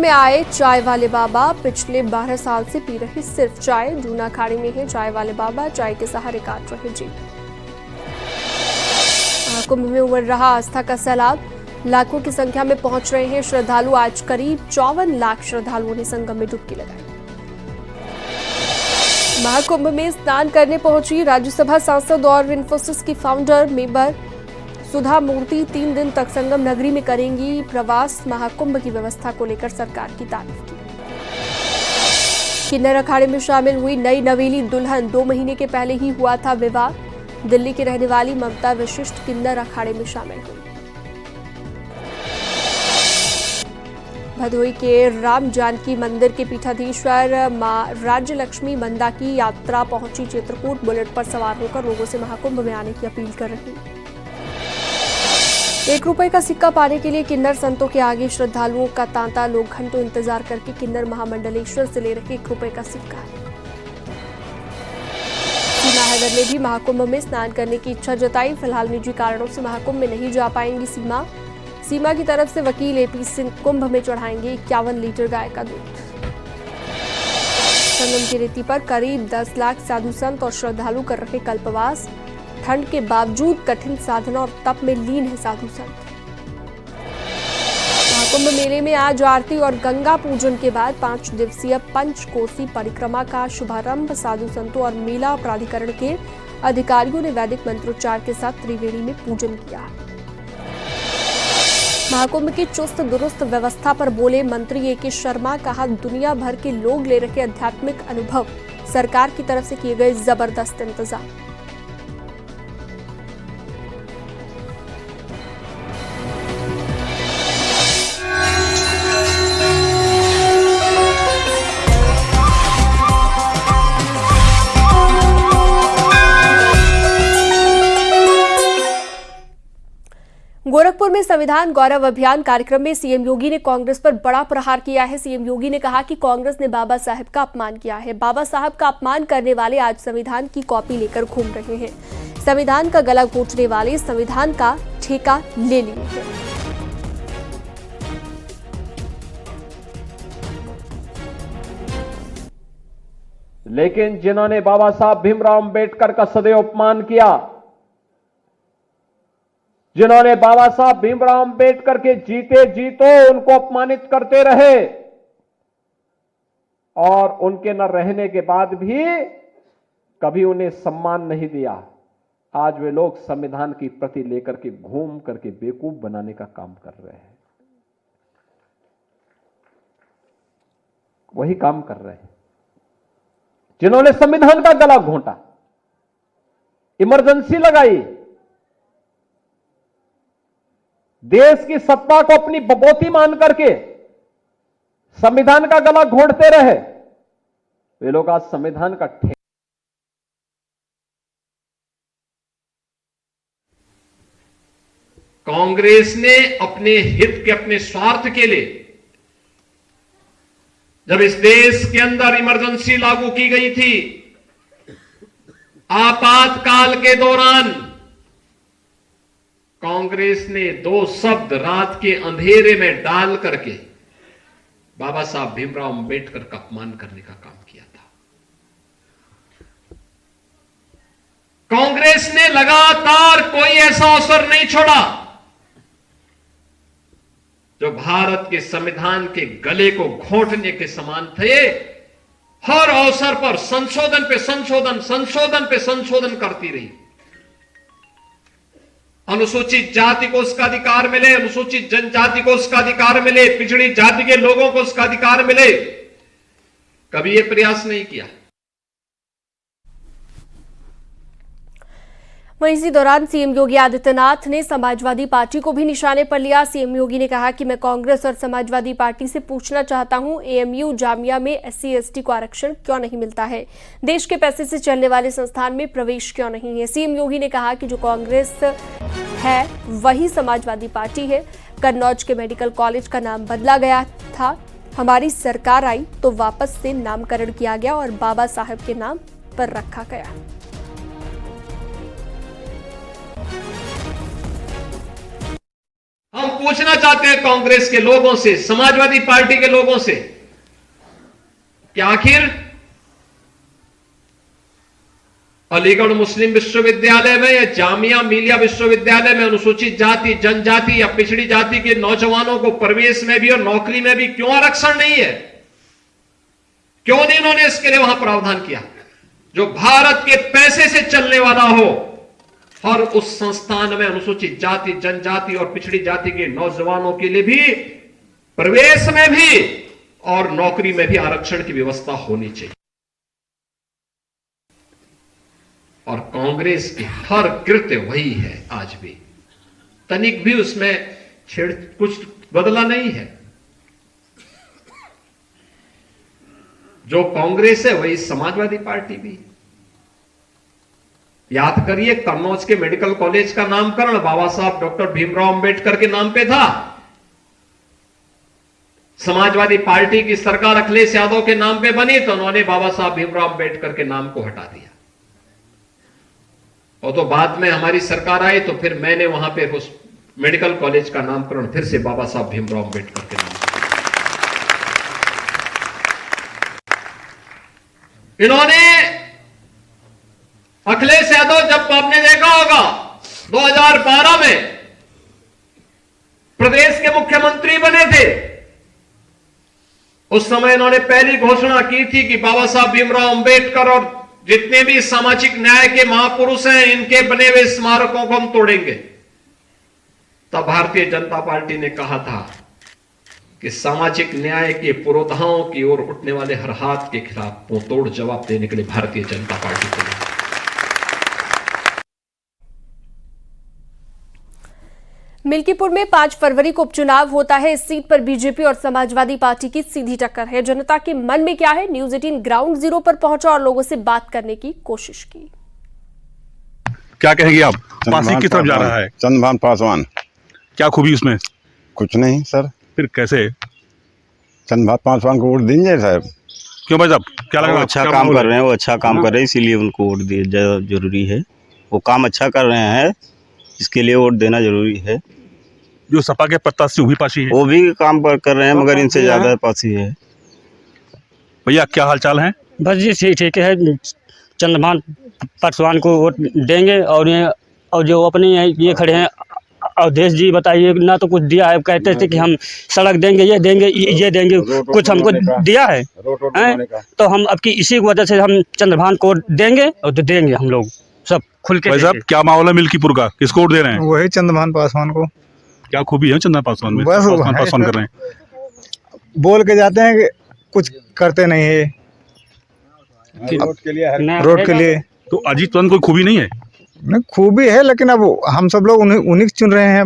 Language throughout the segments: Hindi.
में आए चाय वाले बाबा। पिछले 12 साल से पी रहे सिर्फ चाय। जूना अखाड़े में है चाय वाले बाबा, चाय के सहारे काट रहे जी। कुंभ में उमड़ रहा आस्था का सैलाब। लाखों की संख्या में पहुंच रहे हैं श्रद्धालु। आज करीब 54 लाख श्रद्धालुओं ने संगम में डुबकी लगाई। महाकुंभ में स्नान करने पहुंची राज्यसभा सांसद और इन्फोसिस की फाउंडर मेंबर सुधा मूर्ति 3 दिन तक संगम नगरी में करेंगी प्रवास। महाकुंभ की व्यवस्था को लेकर सरकार की तारीफ की। किन्नर अखाड़े में शामिल हुई नई नवेली दुल्हन। 2 महीने के पहले ही हुआ था विवाह। दिल्ली की रहने वाली ममता वशिष्ठ किन्नर अखाड़े में शामिल हुई। भदोही के राम जानकी मंदिर के पीठाधीश्वर मां राज्य लक्ष्मी मंदा की यात्रा पहुंची चित्रकूट। बुलेट पर सवार होकर लोगों से महाकुंभ में आने की अपील कर रही। 1 रुपए का सिक्का पाने के लिए किन्नर संतों के आगे श्रद्धालुओं का तांता। लोग घंटों इंतजार करके किन्नर महामंडलेश्वर से ले रहे 1 रुपए का सिक्का। सीमा हैदर ने भी महाकुंभ में स्नान करने की इच्छा जताई। फिलहाल निजी कारणों से महाकुंभ में नहीं जा पाएंगी सीमा की तरफ से वकील एपी सिंह कुंभ में चढ़ाएंगे 51 लीटर गाय का दूध। संगम की रेती पर करीब 10 लाख साधु संत और श्रद्धालु कर रहे कल्पवास। ठंड के बावजूद कठिन साधना और तप में लीन है साधु संत। महाकुंभ मेले में आज आरती और गंगा पूजन के बाद 5 दिवसीय पंचकोसी परिक्रमा का शुभारंभ। साधु संतों और मेला प्राधिकरण के अधिकारियों ने वैदिक मंत्रोच्चार के साथ त्रिवेणी में पूजन किया। महाकुंभ की चुस्त दुरुस्त व्यवस्था पर बोले मंत्री ए.के. शर्मा। कहा, दुनिया भर के लोग ले रहे आध्यात्मिक अनुभव। सरकार की तरफ से किए गए जबरदस्त इंतजाम। गोरखपुर में संविधान गौरव अभियान कार्यक्रम में सीएम योगी ने कांग्रेस पर बड़ा प्रहार किया है। सीएम योगी ने कहा कि कांग्रेस ने बाबा साहब का अपमान किया है। बाबा साहब का अपमान करने वाले आज संविधान की कॉपी लेकर घूम रहे हैं। संविधान का गला घोंटने वाले संविधान का ठेका ले लिए हैं। लेकिन जिन्होंने बाबा साहब भीमराव अंबेडकर का सदैव अपमान किया, जिन्होंने बाबा साहब भीमराव अंबेडकर के जीते जीतो उनको अपमानित करते रहे और उनके न रहने के बाद भी कभी उन्हें सम्मान नहीं दिया, आज वे लोग संविधान की प्रति लेकर के घूम करके बेवकूफ बनाने का काम कर रहे हैं। वही काम कर रहे हैं जिन्होंने संविधान का गला घोंटा, इमरजेंसी लगाई, देश की सत्ता को अपनी बपोती मान करके संविधान का गला घोंटते रहे। वे लोग आज संविधान का कांग्रेस ने अपने हित के, अपने स्वार्थ के लिए जब इस देश के अंदर इमरजेंसी लागू की गई थी, आपातकाल के दौरान कांग्रेस ने 2 शब्द रात के अंधेरे में डाल करके बाबा साहब भीमराव अंबेडकर का अपमान करने का काम किया था। कांग्रेस ने लगातार कोई ऐसा अवसर नहीं छोड़ा जो भारत के संविधान के गले को घोंटने के समान थे। हर अवसर पर संशोधन पे संशोधन, संशोधन पे संशोधन करती रही। अनुसूचित जाति को उसका अधिकार मिले, अनुसूचित जनजाति को उसका अधिकार मिले, पिछड़ी जाति के लोगों को उसका अधिकार मिले, कभी यह प्रयास नहीं किया। वहीं इसी दौरान सीएम योगी आदित्यनाथ ने समाजवादी पार्टी को भी निशाने पर लिया। सीएम योगी ने कहा कि मैं कांग्रेस और समाजवादी पार्टी से पूछना चाहता हूं, एएमयू जामिया में SC/ST को आरक्षण क्यों नहीं मिलता है? देश के पैसे से चलने वाले संस्थान में प्रवेश क्यों नहीं है? सीएम योगी ने कहा कि जो कांग्रेस है वही समाजवादी पार्टी है। कन्नौज के मेडिकल कॉलेज का नाम बदला गया था, हमारी सरकार आई तो वापस से नामकरण किया गया और बाबा साहब के नाम पर रखा गया। हम पूछना चाहते हैं कांग्रेस के लोगों से, समाजवादी पार्टी के लोगों से कि आखिर अलीगढ़ मुस्लिम विश्वविद्यालय में या जामिया मिलिया विश्वविद्यालय में अनुसूचित जाति, जनजाति या पिछड़ी जाति के नौजवानों को प्रवेश में भी और नौकरी में भी क्यों आरक्षण नहीं है? क्यों नहीं इन्होंने इसके लिए वहां प्रावधान किया जो भारत के पैसे से चलने वाला हो और उस संस्थान में अनुसूचित जाति, जनजाति और पिछड़ी जाति के नौजवानों के लिए भी प्रवेश में भी और नौकरी में भी आरक्षण की व्यवस्था होनी चाहिए। और कांग्रेस की हर कृत्य वही है, आज भी तनिक भी उसमें कुछ बदला नहीं है। जो कांग्रेस है वही समाजवादी पार्टी भी। याद करिए, कन्नौज के मेडिकल कॉलेज का नामकरण बाबा साहब डॉक्टर भीमराव अंबेडकर के नाम पे था। समाजवादी पार्टी की सरकार अखिलेश यादव के नाम पे बनी तो उन्होंने बाबा साहब भीमराव अंबेडकर के नाम को हटा दिया। और तो बाद में हमारी सरकार आई तो फिर मैंने वहां पे उस मेडिकल कॉलेज का नामकरण फिर से बाबा साहब भीमराव अंबेडकर के नाम। इन्होंने अखिलेश यादव, जब आपने देखा होगा 2012 में प्रदेश के मुख्यमंत्री बने थे, उस समय इन्होंने पहली घोषणा की थी कि बाबा साहब भीमराव अंबेडकर और जितने भी सामाजिक न्याय के महापुरुष हैं इनके बने हुए स्मारकों को हम तोड़ेंगे। तब भारतीय जनता पार्टी ने कहा था कि सामाजिक न्याय के पुरोधाओं की ओर उठने वाले हर हाथ के खिलाफ मुंहतोड़ जवाब देने के लिए भारतीय जनता पार्टी को। मिल्कीपुर में 5 फरवरी को उपचुनाव होता है। इस सीट पर बीजेपी और समाजवादी पार्टी की सीधी टक्कर है। जनता के मन में क्या है? न्यूज़ 18 ग्राउंड जीरो पर पहुंचा और लोगों से बात करने की कोशिश की। क्या कहेंगे आप? पासी की तरफ जा रहा है चंद्रभान पासवान। क्या खूबी उसमें? कुछ नहीं सर। फिर कैसे? चंद्रभान पासवान को वोट देंगे साहब। क्यों भाई साहब, क्या लगा? अच्छा काम कर रहे हैं, वो अच्छा काम कर रहे हैं, इसीलिए उनको वोट दिए जरूरी है। वो काम अच्छा कर रहे हैं, इसके लिए वोट देना जरूरी है। जो सपा के प्रत्याशी वो भी पासी है, वो भी काम कर रहे हैं मगर इनसे ज्यादा पासी है। भैया क्या हाल चाल है? बस जी ठीक है। चंद्रभान पासवान को वोट देंगे और जो अपने ये खड़े हैं अवधेश जी, बताइए ना तो कुछ दिया है। कहते थे कि हम सड़क देंगे, ये देंगे, कुछ हमको दिया है? तो हम अब की इसी वजह से हम चंद्रभान को देंगे और तो देंगे हम लोग सब खुल के। भाई साहब क्या माहौल है मिल्कीपुर का? किसको वोट दे रहे हैं? वही चंद्रभान पासवान को। क्या खूबी है चंद्रभान पासवान में? बस पासवान कर रहे हैं, बोल के जाते हैं कि कुछ करते नहीं है रोड के लिए। तो अजीत पवार कोई खूबी नहीं है? नहीं, खूबी है, लेकिन अब हम सब लोग उन्हीं चुन रहे हैं।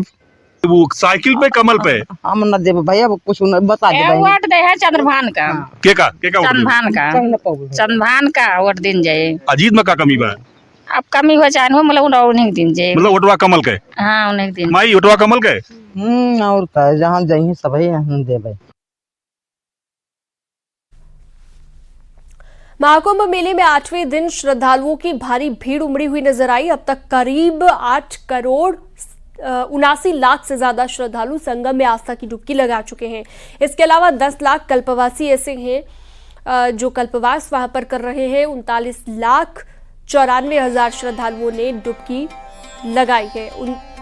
वो साइकिल पे कमल पे हम न दे भैया, कुछ बता दे। वोट दे है चंद्रभान का। के का चंद्रभान का वोट दिन जाए। अजीत में का कमी बा? अब कमी हो जाए मतलब उन्हें दिन जाए, मतलब वोटवा कमल के। हाँ उन्हें दिन माई वोटवा कमल के। और का जहाँ जाइए सब हम देवे। महाकुंभ मेले में 8वें दिन श्रद्धालुओं की भारी भीड़ उमड़ी हुई नजर आई। अब तक करीब 8 करोड़ 79 लाख से ज्यादा श्रद्धालु संगम में आस्था की डुबकी लगा चुके हैं। इसके अलावा 10 लाख कल्पवासी ऐसे हैं जो कल्पवास वहां पर कर रहे हैं। 39,94,000 श्रद्धालुओं ने डुबकी लगाई है।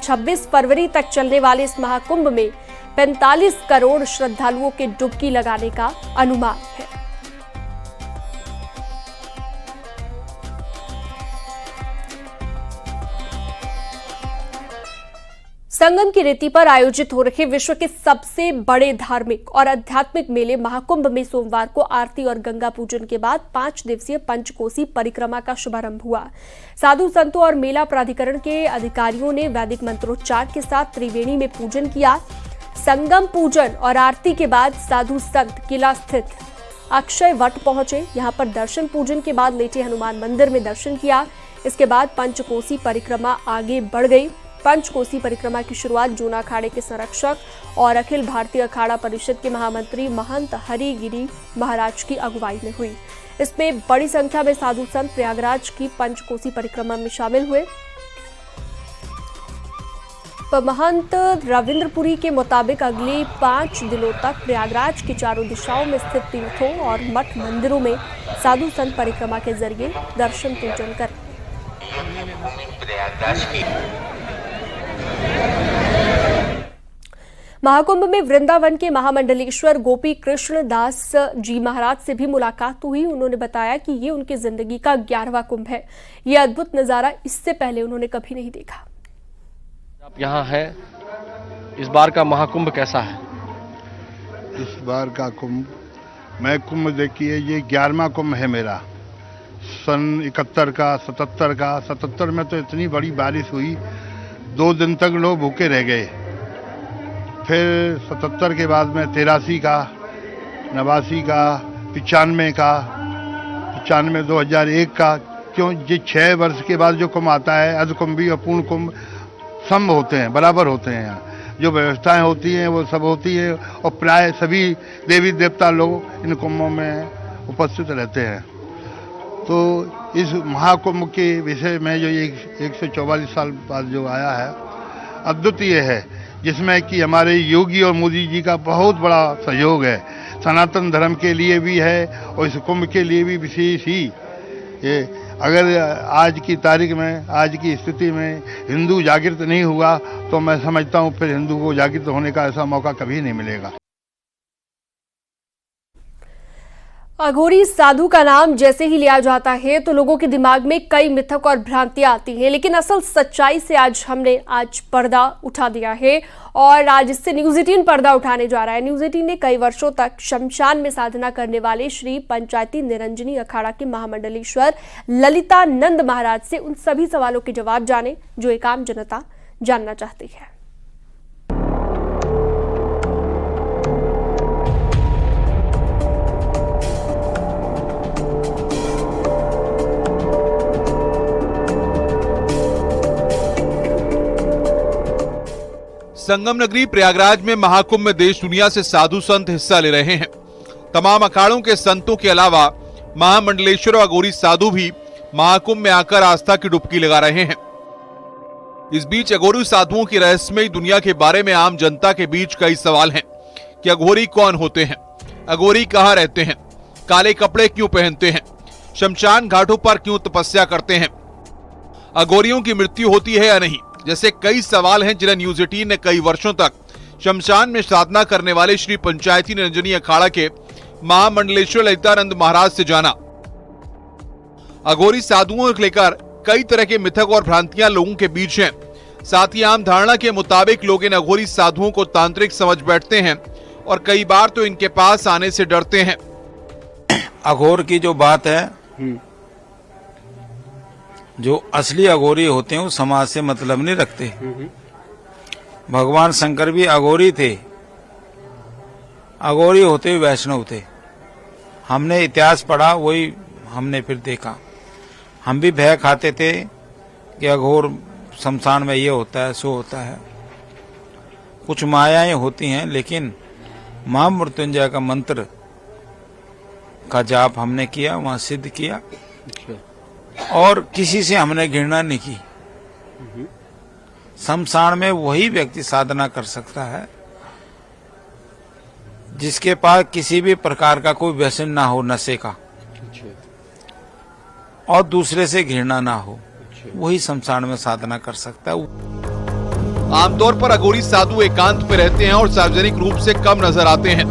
26 फरवरी तक चलने वाले इस महाकुंभ में 45 करोड़ श्रद्धालुओं के डुबकी लगाने का अनुमान है। संगम की रेती पर आयोजित हो रहे विश्व के सबसे बड़े धार्मिक और आध्यात्मिक मेले महाकुंभ में सोमवार को आरती और गंगा पूजन के बाद 5 दिवसीय पंचकोसी परिक्रमा का शुभारंभ हुआ। साधु संतों और मेला प्राधिकरण के अधिकारियों ने वैदिक मंत्रोच्चार के साथ त्रिवेणी में पूजन किया। संगम पूजन और आरती के बाद साधु संत किला स्थित अक्षय वट पहुंचे। यहां पर दर्शन पूजन के बाद लेटे हनुमान मंदिर में दर्शन किया। इसके बाद पंचकोसी परिक्रमा आगे बढ़ गई। पंचकोसी परिक्रमा की शुरुआत जूना अखाड़े के संरक्षक और अखिल भारतीय अखाड़ा परिषद के महामंत्री महंत हरिगिरी महाराज की अगुवाई में हुई। इसमें बड़ी संख्या में साधु संत प्रयागराज की पंचकोसी परिक्रमा में शामिल हुए। महंत रविंद्रपुरी के मुताबिक अगले 5 दिनों तक प्रयागराज की चारों दिशाओं में स्थित तीर्थों और मठ मंदिरों में साधु संत परिक्रमा के जरिए दर्शन पूजन कर महाकुंभ में वृंदावन के महामंडलेश्वर गोपी कृष्ण दास जी महाराज से भी मुलाकात हुई। उन्होंने बताया कि ये उनकी जिंदगी का 11वां कुंभ है। ये अद्भुत नजारा इससे पहले उन्होंने कभी नहीं देखा। आप यहाँ हैं, इस बार का महाकुंभ कैसा है? इस बार का कुंभ देखिए, ये 11वां कुंभ है मेरा। सन 71 का, 77 का। 77 में तो इतनी बड़ी बारिश हुई, 2 दिन तक लोग भूखे रह गए। फिर 77 के बाद में 83 का, 89 का, 95 का, 95, 2001 का। क्यों, ये 6 वर्ष के बाद जो कुंभ आता है, अर्ध कुंभी और पूर्ण कुंभ सम होते हैं, बराबर होते हैं। यहाँ जो व्यवस्थाएं होती हैं वो सब होती है, और प्राय सभी देवी देवता लोग इन कुंभों में उपस्थित रहते हैं। तो इस महाकुंभ के विषय में जो 144 साल बाद जो आया है, अद्वितीय है, जिसमें कि हमारे योगी और मोदी जी का बहुत बड़ा सहयोग है। सनातन धर्म के लिए भी है और इस कुंभ के लिए भी विशेष ही। ये अगर आज की तारीख में, आज की स्थिति में हिंदू जागृत नहीं हुआ तो मैं समझता हूँ फिर हिंदू को जागृत होने का ऐसा मौका कभी नहीं मिलेगा। अघोरी साधु का नाम जैसे ही लिया जाता है तो लोगों के दिमाग में कई मिथक और भ्रांतियां आती हैं, लेकिन असल सच्चाई से हमने पर्दा उठा दिया है और आज इससे न्यूज़ 18 पर्दा उठाने जा रहा है। न्यूज़ 18 ने कई वर्षों तक शमशान में साधना करने वाले श्री पंचायती निरंजनी अखाड़ा के महामंडलेश्वर ललितानंद महाराज से उन सभी सवालों के जवाब जाने जो एक आम जनता जानना चाहती है। संगम नगरी प्रयागराज में महाकुंभ में देश दुनिया से साधु संत हिस्सा ले रहे हैं। तमाम अखाड़ों के संतों के अलावा महामंडलेश्वर और अघोरी साधु भी महाकुंभ में आकर आस्था की डुबकी लगा रहे हैं। इस बीच अघोरी साधुओं की रहस्यमयी दुनिया के बारे में आम जनता के बीच कई सवाल हैं कि अघोरी कौन होते हैं, अघोरी कहाँ रहते हैं, काले कपड़े क्यों पहनते हैं, शमशान घाटों पर क्यों तपस्या करते हैं, अघोरियों की मृत्यु होती है या नहीं, जैसे कई सवाल हैं जिन्हें न्यूज़ 18 ने कई वर्षों तक शमशान में साधना करने वाले श्री पंचायती निरंजनी अखाड़ा के महामंडलेश्वर ललितानंद महाराज से जाना। अघोरी साधुओं को लेकर कई तरह के मिथक और भ्रांतियां लोगों के बीच हैं। साथ ही आम धारणा के मुताबिक लोग इन अघोरी साधुओं को तांत्रिक समझ बैठते हैं और कई बार तो इनके पास आने से डरते हैं। अघोर की जो बात है, जो असली अघोरी होते हैं वो समाज से मतलब नहीं रखते। भगवान शंकर भी अघोरी थे, अघोरी होते हुए वैष्णव थे। हमने इतिहास पढ़ा, वही हमने फिर देखा। हम भी भय खाते थे कि अघोर शमशान में ये होता है, सो होता है। कुछ मायाएं होती हैं, लेकिन मां मृत्युंजय का मंत्र का जाप हमने किया, वहां सिद्ध किया और किसी से हमने घृणा नहीं की। शमशान में वही व्यक्ति साधना कर सकता है जिसके पास किसी भी प्रकार का कोई व्यसन ना हो, नशे का, और दूसरे से घृणा ना हो, वही शमशान में साधना कर सकता है। आमतौर पर अघोरी साधु एकांत में रहते हैं और सार्वजनिक रूप से कम नजर आते हैं।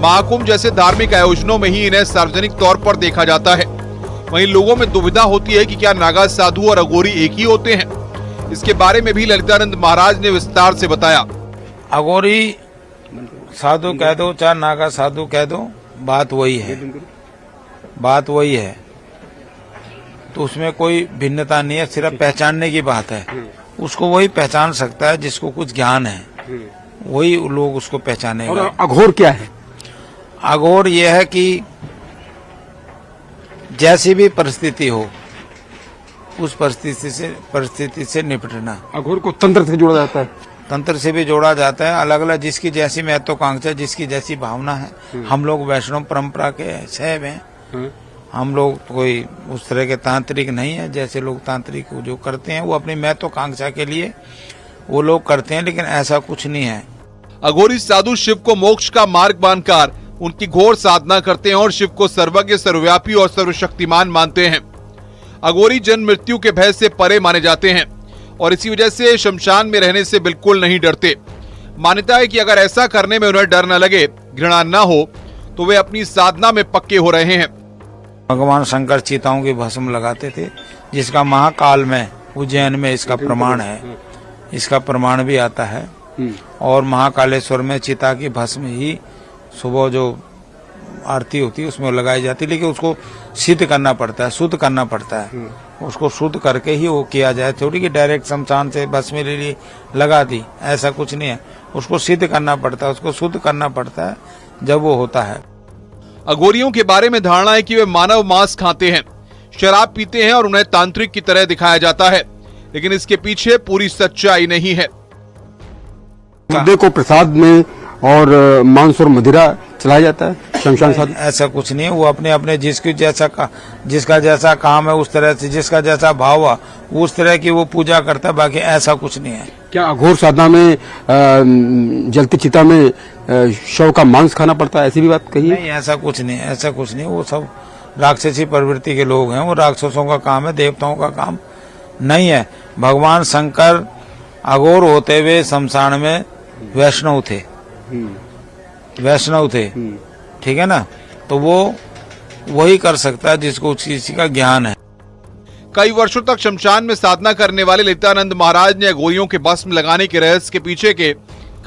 महाकुंभ जैसे धार्मिक आयोजनों में ही इन्हें सार्वजनिक तौर पर देखा जाता है। वहीं लोगों में दुविधा होती है कि क्या नागा साधु और अघोरी एक ही होते हैं। इसके बारे में भी ललितानंद महाराज ने विस्तार से बताया। अघोरी साधु कह दो, चाहे नागा साधु कह दो, बात वही है, बात वही है। तो उसमें कोई भिन्नता नहीं है, सिर्फ पहचानने की बात है। उसको वही पहचान सकता है जिसको कुछ ज्ञान है, वही लोग उसको पहचानेगा। और अघोर क्या है? अघोर यह है कि जैसी भी परिस्थिति हो, उस परिस्थिति से निपटना। अघोर को तंत्र से जोड़ा जाता है, तंत्र से भी जोड़ा जाता है। अलग अलग जिसकी जैसी महत्वाकांक्षा, जिसकी जैसी भावना है। हम लोग वैष्णव परंपरा के सैव हैं। हम लोग कोई उस तरह के तांत्रिक नहीं है। जैसे लोग तांत्रिक जो करते हैं वो अपनी महत्वाकांक्षा के लिए वो लोग करते हैं, लेकिन ऐसा कुछ नहीं है। अघोरी साधु शिव को मोक्ष का मार्ग मानकर उनकी घोर साधना करते हैं और शिव को सर्वज्ञ, सर्वव्यापी और सर्वशक्तिमान मानते हैं। अघोरी जन्म मृत्यु के भय से परे माने जाते हैं और इसी वजह से शमशान में रहने से बिल्कुल नहीं डरते। मान्यता है कि अगर ऐसा करने में उन्हें डर न लगे, घृणा न हो, तो वे अपनी साधना में पक्के हो रहे हैं। भगवान शंकर चीताओं की भस्म लगाते थे, जिसका महाकाल में उज्जैन में इसका प्रमाण है, इसका प्रमाण भी आता है। और महाकालेश्वर में चिता की भस्म ही सुबह जो आरती होती है उसमें लगाई जाती है, लेकिन उसको सिद्ध करना पड़ता है, शुद्ध करना पड़ता है। उसको शुद्ध करके ही वो किया जाए, थोड़ी कि डायरेक्ट शमशान से भस्म ले ली लगा दी, ऐसा कुछ नहीं है। उसको सिद्ध करना पड़ता है, उसको शुद्ध करना पड़ता है, जब वो होता है। अघोरियों के बारे में धारणा है कि वे मानव मांस खाते हैं, शराब पीते हैं और उन्हें तांत्रिक की तरह दिखाया जाता है, लेकिन इसके पीछे पूरी सच्चाई नहीं है। मुद्दे को प्रसाद में और मांस और मदिरा चलाया जाता है शमशान साधु। ऐसा कुछ नहीं है, वो अपने अपने जिसका जैसा काम है उस तरह से, जिसका जैसा भाव है उस तरह की वो पूजा करता है, बाकी ऐसा कुछ नहीं है। क्या अघोर साधना में जलती चिता में शव का मांस खाना पड़ता है, ऐसी भी बात कही है? नहीं, ऐसा कुछ नहीं, ऐसा कुछ नहीं। वो सब राक्षसी प्रवृत्ति के लोग हैं, वो राक्षसों का काम है, देवताओं का काम नहीं है। भगवान शंकर अघोर होते हुए शमशान में वैष्णव थे, वैष्णव थे, ठीक है ना। तो वो वही कर सकता है जिसको उस चीज का ज्ञान है। कई वर्षों तक शमशान में साधना करने वाले ललितानंद महाराज ने अघोरियों के भस्म लगाने के रहस्य के पीछे के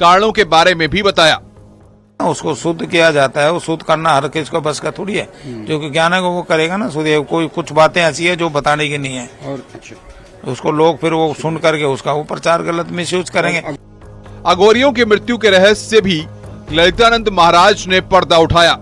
कारणों के बारे में भी बताया। उसको शुद्ध किया जाता है, वो शुद्ध करना हर किसी को बस का थोड़ी है, जो कि ज्ञान है वो करेगा ना शुद्ध। कोई कुछ बातें ऐसी है जो बताने की नहीं है, और उसको लोग फिर वो सुन करके उसका वो प्रचार गलत मिसयूज करेंगे। अघोरियों की मृत्यु के रहस्य से भी ललितानंद महाराज ने पर्दा उठाया।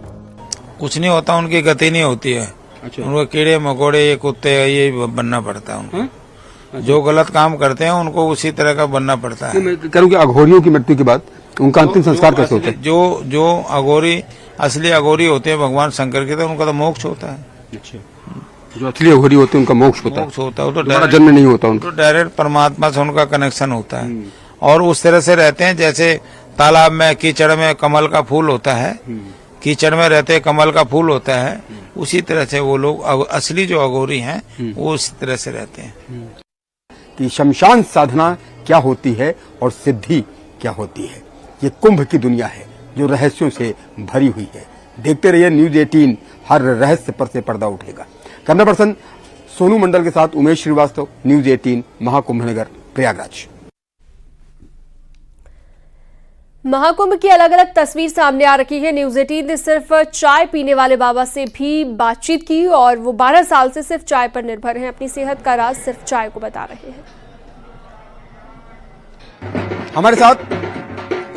कुछ नहीं होता, उनकी गति नहीं होती है। उनको कीड़े मकोड़े, ये कुत्ते, ये बनना पड़ता है उनको। जो गलत काम करते हैं उनको उसी तरह का बनना पड़ता है। मैं कह रहा हूं कि अघोरियों की मृत्यु के बाद उनका अंतिम संस्कार कैसे होता है? जो अघोरी असली अघोरी होते हैं भगवान शंकर के, तो उनका तो मोक्ष होता है। जो असली अघोरी होते हैं उनका मोक्ष होता है, वो तो डायरेक्ट जन्म नहीं होता उनका, तो डायरेक्ट परमात्मा से उनका कनेक्शन होता है। और उस तरह से रहते हैं जैसे तालाब में कीचड़ में कमल का फूल होता है, कीचड़ में रहते कमल का फूल होता है, उसी तरह से वो लोग असली जो अघोरी हैं वो उसी तरह से रहते हैं। कि शमशान साधना क्या होती है और सिद्धि क्या होती है, ये कुंभ की दुनिया है जो रहस्यों से भरी हुई है। देखते रहिए न्यूज 18, हर रहस्य पर से पर्दा उठेगा। कैमरा पर्सन सोनू मंडल के साथ उमेश श्रीवास्तव, न्यूज 18, महाकुंभ नगर, प्रयागराज। महाकुंभ की अलग अलग तस्वीर सामने आ रखी है। न्यूज 18 ने सिर्फ चाय पीने वाले बाबा से भी बातचीत की और वो 12 साल से सिर्फ चाय पर निर्भर हैं। अपनी सेहत का राज सिर्फ चाय को बता रहे हैं। हमारे साथ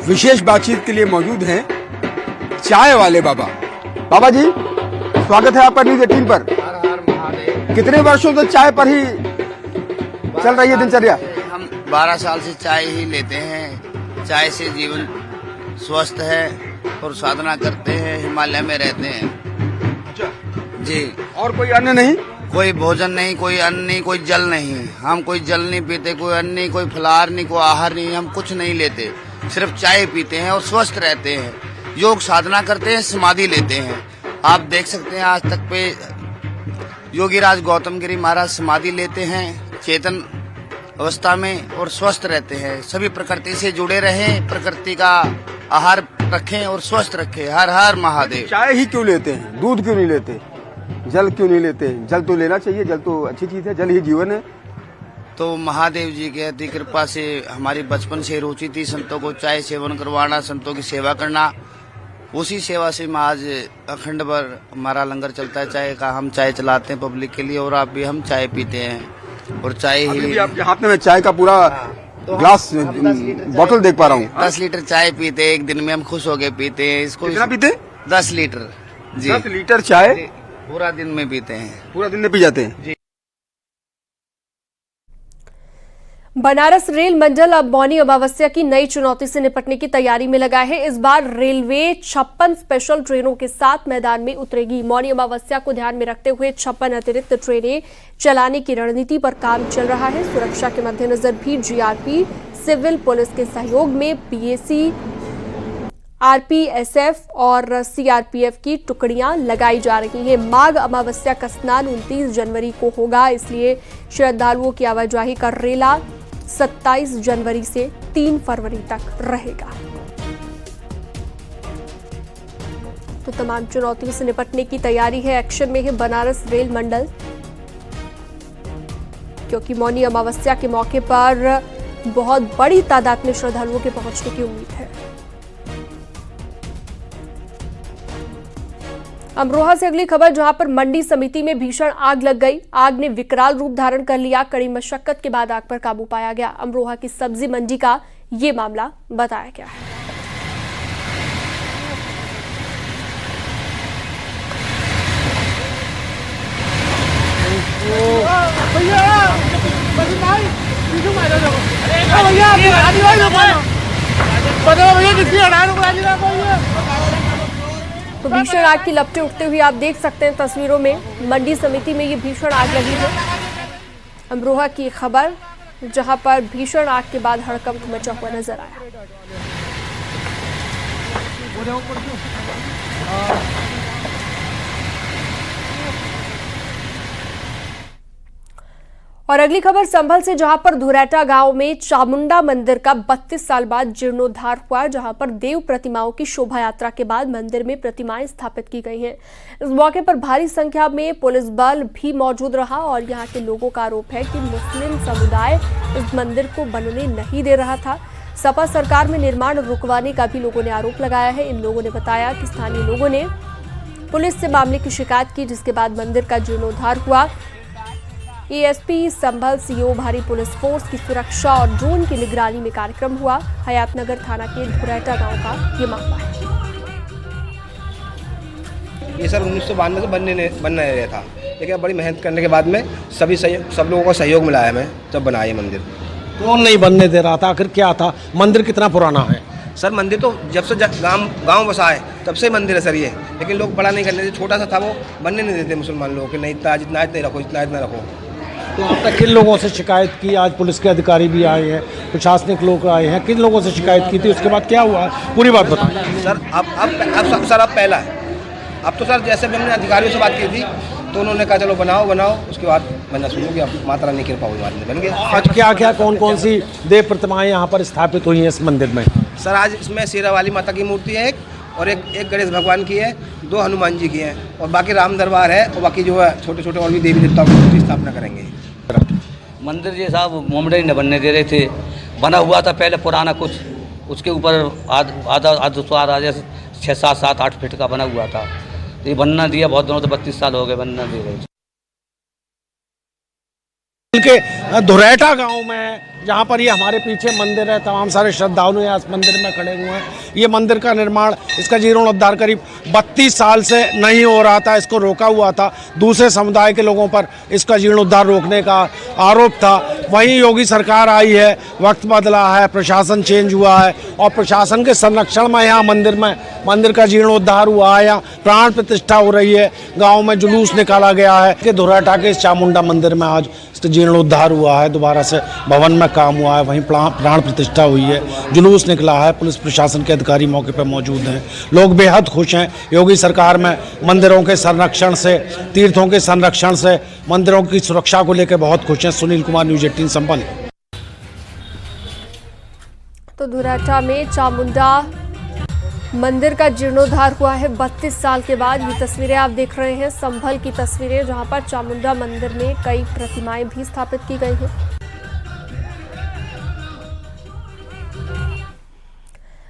विशेष बातचीत के लिए मौजूद हैं चाय वाले बाबा। बाबा जी, स्वागत है आपका न्यूज 18 पर। कितने वर्षों से चाय पर ही चल रही है दिनचर्या? हम 12 साल से चाय ही लेते हैं। चाय से जीवन स्वस्थ है और साधना करते हैं, हिमालय में रहते हैं जी। और कोई अन्य नहीं? कोई भोजन नहीं, कोई अन्न नहीं, कोई जल नहीं। हम कोई जल नहीं पीते, कोई अन्न नहीं, कोई फलाहार नहीं, कोई आहार नहीं, हम कुछ नहीं लेते, सिर्फ चाय पीते हैं और स्वस्थ रहते हैं। योग साधना करते हैं, समाधि लेते हैं। आप देख सकते हैं आज तक पे योगीराज गौतम गिरी महाराज समाधि लेते हैं चेतन अवस्था में और स्वस्थ रहते हैं। सभी प्रकृति से जुड़े रहें, प्रकृति का आहार रखें और स्वस्थ रखें। हर हर महादेव। चाय ही क्यों लेते हैं, दूध क्यों नहीं लेते, जल क्यों नहीं लेते? जल तो लेना चाहिए, जल तो अच्छी चीज है, जल ही जीवन है। तो महादेव जी की अति कृपा से हमारी बचपन से रुचि थी संतों को चाय सेवन करवाना, संतों की सेवा करना। उसी सेवा से मैं आज अखंड भर हमारा लंगर चलता है चाय का। हम चाय चलाते हैं पब्लिक के लिए और आप भी हम चाय पीते हैं और चाय ही आपके हाथ में चाय का पूरा ग्लास बोतल देख पा रहा हूँ। 10 लीटर चाय पीते एक दिन में, हम खुश हो गए पीते हैं इसको। कितना पीते? 10 लीटर जी। 10 लीटर चाय पूरा दिन में पीते हैं, पूरा दिन में पी जाते हैं जी। बनारस रेल मंडल अब मौनी अमावस्या की नई चुनौती से निपटने की तैयारी में लगा है। इस बार रेलवे 56 स्पेशल ट्रेनों के साथ मैदान में उतरेगी। मौनी अमावस्या को ध्यान में रखते हुए 56 अतिरिक्त ट्रेनें चलाने की रणनीति पर काम चल रहा है। सुरक्षा के मद्देनजर भी जीआरपी सिविल पुलिस के सहयोग में पीएसी, आरपीएसएफ और सीआरपीएफ की टुकड़ियां लगाई जा रही हैं। माघ अमावस्या का स्नान 29 जनवरी को होगा, इसलिए श्रद्धालुओं की आवाजाही का रेला 27 जनवरी से 3 फरवरी तक रहेगा। तो तमाम चुनौतियों से निपटने की तैयारी है, एक्शन में है बनारस रेल मंडल, क्योंकि मौनी अमावस्या के मौके पर बहुत बड़ी तादाद में श्रद्धालुओं के पहुंचने की उम्मीद है। अमरोहा से अगली खबर, जहां पर मंडी समिति में भीषण आग लग गई। आग ने विकराल रूप धारण कर लिया। कड़ी मशक्कत के बाद आग पर काबू पाया गया। अमरोहा की सब्जी मंडी का ये मामला बताया गया है। तो भीषण आग की लपटें उठते हुए आप देख सकते हैं तस्वीरों में, मंडी समिति में ये भीषण आग लगी है। अमरोहा की खबर, जहां पर भीषण आग के बाद हड़कंप मचा हुआ नजर आया। और अगली खबर संभल से, जहां पर धुरैटा गांव में चामुंडा मंदिर का 32 साल बाद जीर्णोद्धार हुआ, जहां पर देव प्रतिमाओं की शोभा यात्रा के बाद मंदिर में प्रतिमाएं स्थापित की गई हैं। इस मौके पर भारी संख्या में पुलिस बल भी मौजूद रहा और यहां के लोगों का आरोप है कि मुस्लिम समुदाय इस मंदिर को बनने नहीं दे रहा था। सपा सरकार में निर्माण रुकवाने का भी लोगों ने आरोप लगाया है। इन लोगों ने बताया कि स्थानीय लोगों ने पुलिस से मामले की शिकायत की, जिसके बाद मंदिर का जीर्णोद्धार हुआ। एएसपी संभल, सीओ, भारी पुलिस फोर्स की सुरक्षा और ड्रोन की निगरानी में कार्यक्रम हुआ। हयातनगर थाना के धुरैटा गांव का ये मामला है। ये सर 1992 से बनने रहा था, लेकिन बड़ी मेहनत करने के बाद में सब लोगों का सहयोग मिला है, हमें तब बनाया मंदिर। कौन नहीं बनने दे रहा था, आखिर क्या था? मंदिर कितना पुराना है? सर मंदिर तो जब से गांव बसा है तब से मंदिर है सर ये, लेकिन लोग बड़ा नहीं करने देते, छोटा सा था वो, बनने नहीं देते मुसलमान लोगों के। नहीं इतना रखो, इतना रखो। तो अब तक किन लोगों से शिकायत की? आज पुलिस के अधिकारी भी आए हैं, प्रशासनिक लोग आए हैं, किन लोगों से शिकायत की थी? उसके बाद क्या हुआ, पूरी बात बताएं। सर अब पहला है। अब तो सर जैसे हमने अधिकारियों से बात की थी तो उन्होंने कहा चलो बनाओ, उसके बाद बनना शुरू किया। माता रानी की कृपा हुई, बाद में बन गया। आज क्या कौन सी देव प्रतिमाएं यहाँ पर स्थापित हुई हैं इस मंदिर में? सर आज इसमें शेरा वाली माता की मूर्ति है और एक गणेश भगवान की है, 2 हनुमान जी की हैं और बाकी राम दरबार है और बाकी जो है छोटे छोटे और भी देवी देवताओं की स्थापना करेंगे। मंदिर जी साहब मोमडे नहीं बनने दे रहे थे, बना हुआ था पहले पुराना कुछ, उसके ऊपर आधा 6, 7, 8 फीट का बना हुआ था। ये बनना दिया बहुत दिनों, तो 32 साल हो गए बनना दे रहे। के धुरैटा गांव में, जहाँ पर ये हमारे पीछे मंदिर है, तमाम सारे श्रद्धालु यहाँ इस मंदिर में खड़े हुए हैं। ये मंदिर का निर्माण, इसका जीर्णोद्धार करीब 32 साल से नहीं हो रहा था, इसको रोका हुआ था। दूसरे समुदाय के लोगों पर इसका जीर्णोद्धार रोकने का आरोप था। वहीं योगी सरकार आई है, वक्त बदला है, प्रशासन चेंज हुआ है और प्रशासन के संरक्षण में यहाँ मंदिर का जीर्णोद्धार हुआ है। यहाँ प्राण प्रतिष्ठा हो रही है। गाँव में जुलूस निकाला गया है कि धुरैटा के इस चामुंडा मंदिर में आज जीर्णोद्धार हुआ है, दोबारा से भवन में काम हुआ है, वहीं प्राण प्रतिष्ठा हुई है, जुलूस निकला है। पुलिस प्रशासन के अधिकारी मौके पर मौजूद हैं। लोग बेहद खुश हैं योगी सरकार में मंदिरों के संरक्षण से, तीर्थों के संरक्षण से, मंदिरों की सुरक्षा को लेकर बहुत खुश हैं। सुनील कुमार, न्यूज़ 18 संपन्न। तो धुरैटा में चामुंडा मंदिर का जीर्णोद्धार हुआ है 32 साल के बाद। ये तस्वीरें आप देख रहे हैं संभल की तस्वीरें, जहां पर चामुंडा मंदिर में कई प्रतिमाएं भी स्थापित की गई हैं।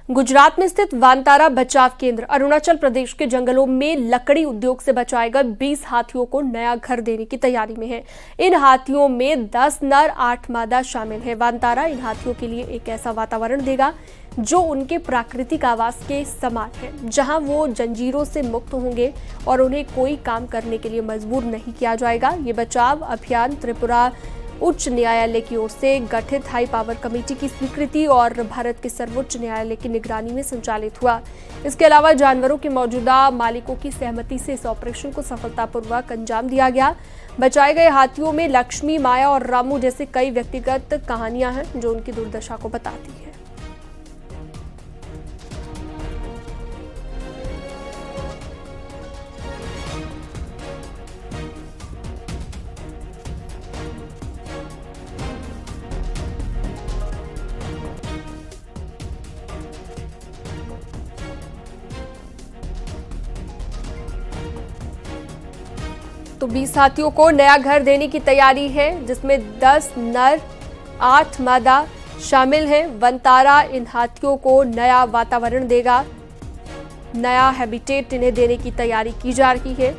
गुजरात में स्थित वानतारा बचाव केंद्र अरुणाचल प्रदेश के जंगलों में लकड़ी उद्योग से बचाए गए 20 हाथियों को नया घर देने की तैयारी में है। इन हाथियों में 10 नर 8 मादा शामिल है। वानतारा इन हाथियों के लिए एक ऐसा वातावरण देगा जो उनके प्राकृतिक आवास के समान है, जहां वो जंजीरों से मुक्त होंगे और उन्हें कोई काम करने के लिए मजबूर नहीं किया जाएगा। ये बचाव अभियान त्रिपुरा उच्च न्यायालय की ओर से गठित हाई पावर कमेटी की स्वीकृति और भारत के सर्वोच्च न्यायालय की निगरानी में संचालित हुआ। इसके अलावा जानवरों के मौजूदा मालिकों की सहमति से इस ऑपरेशन को सफलतापूर्वक अंजाम दिया गया। बचाए गए हाथियों में लक्ष्मी, माया और रामू जैसे कई व्यक्तिगत कहानियां हैं जो उनकी दुर्दशा को बताती है। तो 20 हाथियों को नया घर देने की तैयारी है, जिसमें 10 नर 8 मादा शामिल हैं। वनतारा इन हाथियों को नया वातावरण देगा, नया हैबिटेट इन्हें देने की तैयारी की जा रही है।